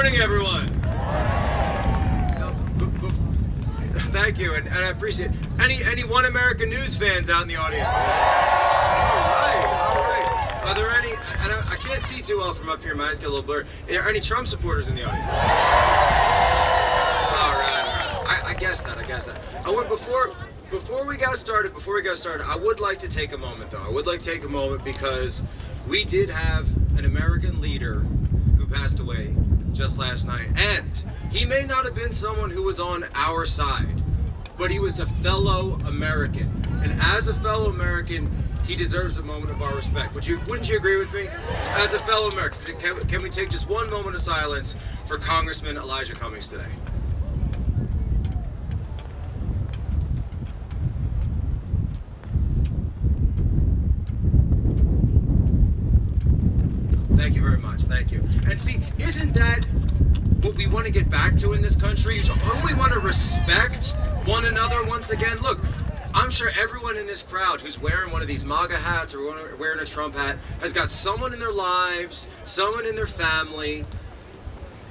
morning, everyone. Thank you, and I appreciate it. Any One American News fans out in the audience? All right. Are there any? And I can't see too well from up here. My eyes get a little blurry. Are there any Trump supporters in the audience? All right. I guess that. I went before we got started. I would like to take a moment, though. I would like to take a moment because we did have an American leader who passed away just last night, and he may not have been someone who was on our side, but he was a fellow American, and as a fellow American, he deserves a moment of our respect. Wouldn't you agree with me? As a fellow American, can we take just one moment of silence for Congressman Elijah Cummings today? Thank you very much. Thank you. And see, isn't that what we want to get back to in this country? Don't we want to respect one another once again? Look, I'm sure everyone in this crowd who's wearing one of these MAGA hats or wearing a Trump hat has got someone in their lives, someone in their family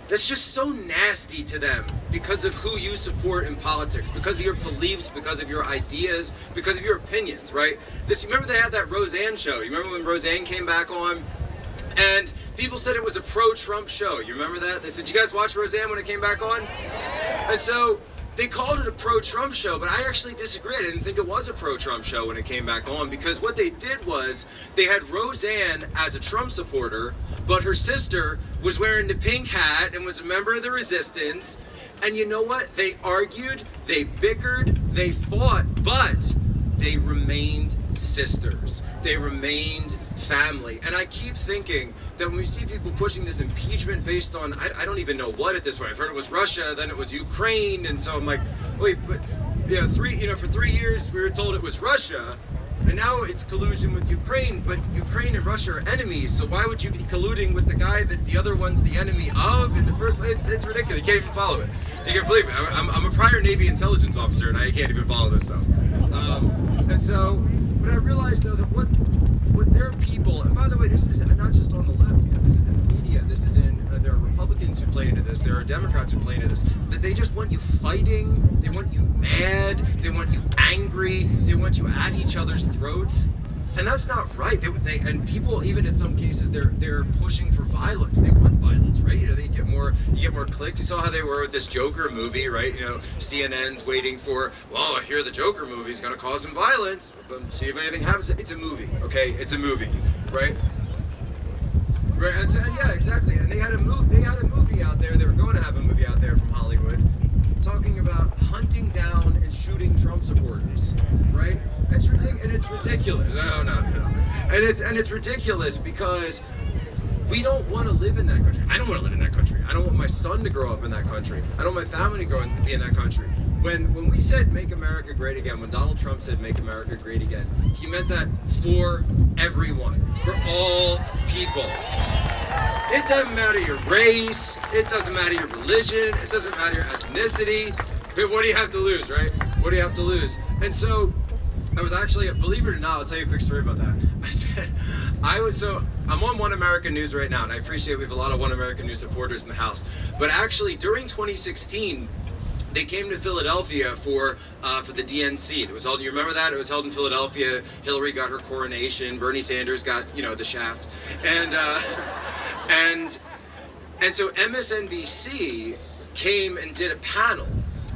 that's just so nasty to them because of who you support in politics, because of your beliefs, because of your ideas, because of your opinions, right? Remember they had that Roseanne show? You remember when Roseanne came back on? And people said it was a pro-Trump show. You remember that? They said, "Did you guys watch Roseanne when it came back on?" And so they called it a pro-Trump show, but I actually disagree. I didn't think it was a pro-Trump show when it came back on, because what they did was they had Roseanne as a Trump supporter, but her sister was wearing the pink hat and was a member of the resistance. And you know what? They argued, they bickered, they fought, but they remained sisters. They remained family. And I keep thinking that when we see people pushing this impeachment based on, I don't even know what at this point. I've heard it was Russia, then it was Ukraine, and so I'm like, wait, but for 3 years we were told it was Russia, and now it's collusion with Ukraine, but Ukraine and Russia are enemies, so why would you be colluding with the guy that the other one's the enemy of in the first place? It's ridiculous. You can't even follow it. You can't believe it. I'm a prior Navy intelligence officer, and I can't even follow this stuff. And so, but I realized though that what there are people, and by the way, this is not just on the left, this is in the media, this is in, there are Republicans who play into this, there are Democrats who play into this, that they just want you fighting, they want you mad, they want you angry, they want you at each other's throats. And that's not right. And people, even in some cases, they're pushing for violence. They want violence, right? You get more clicks. You saw how they were with this Joker movie, right? CNN's waiting for, well, I hear the Joker movie is going to cause some violence. But see if anything happens. It's a movie, okay? It's a movie, right? Right. And yeah, exactly. And they had a movie out there. They were going to have a movie out there from Hollywood, talking about hunting down and shooting Trump supporters, right? It's ridiculous. No. And it's ridiculous because we don't want to live in that country. I don't want to live in that country. I don't want my son to grow up in that country. I don't want my family to be in that country. When we said "Make America Great Again," when Donald Trump said "Make America Great Again," he meant that for everyone, for all people. It doesn't matter your race, it doesn't matter your religion, it doesn't matter your ethnicity. But what do you have to lose, right? What do you have to lose? And so I was actually, believe it or not, I'll tell you a quick story about that. I'm on One American News right now, and I appreciate we have a lot of One American News supporters in the House. But actually, during 2016, they came to Philadelphia for the DNC. It was held. You remember that? It was held in Philadelphia. Hillary got her coronation. Bernie Sanders got, the shaft, and so MSNBC came and did a panel.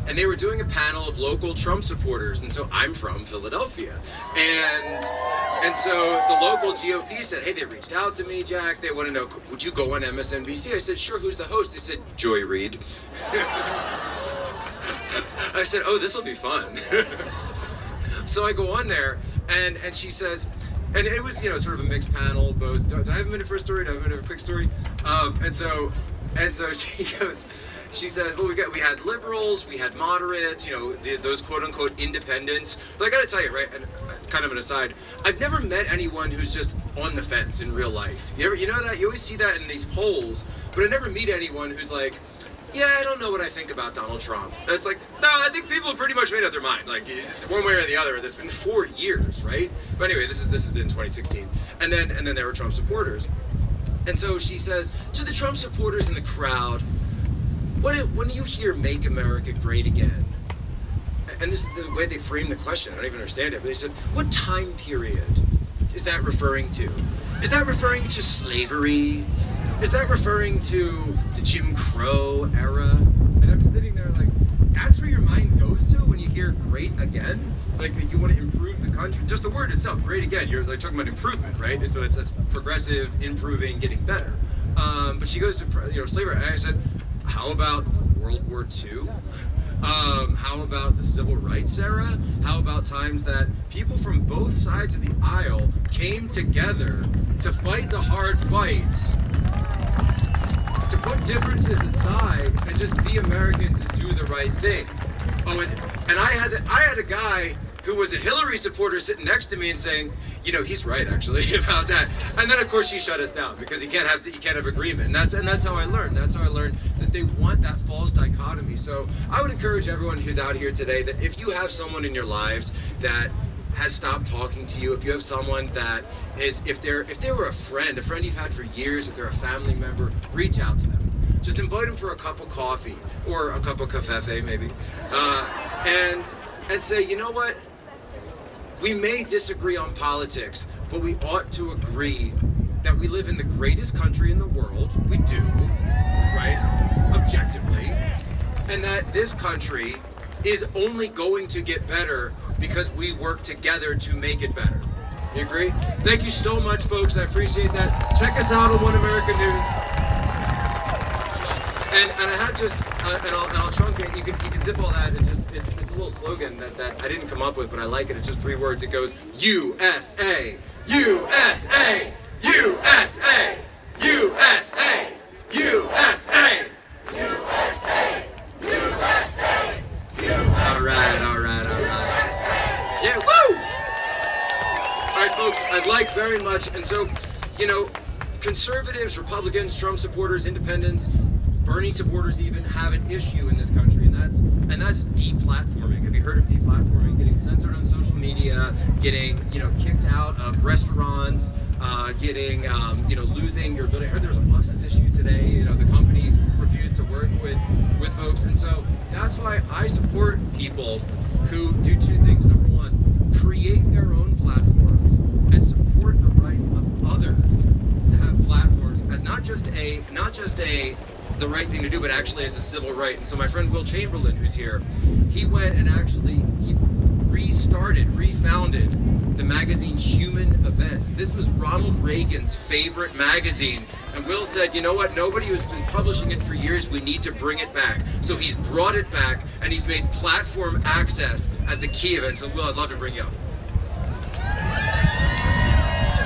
And they were doing a panel of local Trump supporters, and so I'm from Philadelphia, and so the local GOP said, "Hey, they reached out to me, Jack. They want to know, would you go on MSNBC?" I said, "Sure. Who's the host?" They said, "Joy Reid." I said, "Oh, this will be fun." So I go on there, and she says, and it was sort of a mixed panel. Both. Do I have a minute for a story? Do I have a minute for a quick story? And so she goes. She says, well, we had liberals, we had moderates, those quote-unquote independents. But I got to tell you, right, and it's kind of an aside, I've never met anyone who's just on the fence in real life. You know that? You always see that in these polls, but I never meet anyone who's like, yeah, I don't know what I think about Donald Trump. And it's like, no, I think people have pretty much made up their mind. Like, it's one way or the other. It's been 4 years, right? But anyway, this is in 2016. And then there were Trump supporters. And so she says, to the Trump supporters in the crowd, when you hear "Make America Great Again," and this is the way they frame the question, I don't even understand it, but they said, what time period is that referring to? Is that referring to slavery? Is that referring to the Jim Crow era? And I'm sitting there like, that's where your mind goes to when you hear "great again"? Like you want to improve the country. Just the word itself, "great again," you're like talking about improvement, right? So it's progressive, improving, getting better. But she goes to slavery, and I said, how about World War II? How about the Civil Rights era? How about times that people from both sides of the aisle came together to fight the hard fights, to put differences aside and just be Americans and do the right thing? Oh, and I had a guy who was a Hillary supporter sitting next to me and saying, he's right actually about that. And then of course she shut us down because you can't have agreement. And that's how I learned. That's how I learned that they want that false dichotomy. So I would encourage everyone who's out here today that if you have someone in your lives that has stopped talking to you, if you have someone that is, if they were a friend you've had for years, if they're a family member, reach out to them. Just invite them for a cup of coffee or a cup of café maybe, and say, you know what? We may disagree on politics, but we ought to agree that we live in the greatest country in the world. We do, right? Objectively. And that this country is only going to get better because we work together to make it better. You agree? Thank you so much, folks. I appreciate that. Check us out on One America News. And I had just, and I'll truncate, you can zip all that, and just, it's a little slogan that I didn't come up with, but I like it. It's just 3 words. It goes, USA, USA, USA, USA, USA, USA, USA, All right. Yeah, woo! All right, folks, I'd like very much, and so, conservatives, Republicans, Trump supporters, independents, Bernie supporters even have an issue in this country, and that's deplatforming. Have you heard of deplatforming? Getting censored on social media, getting kicked out of restaurants, getting losing your ability. I heard there was a buses issue today. The company refused to work with folks, and so that's why I support people who do 2 things. Number 1, create their own platforms and support the right of others to have platforms as not just the right thing to do, but actually as a civil right. And so my friend Will Chamberlain, who's here, he went and he refounded the magazine Human Events. This was Ronald Reagan's favorite magazine. And Will said, you know what, nobody who's been publishing it for years, we need to bring it back. So he's brought it back, and he's made platform access as the key of it. So Will, I'd love to bring you up.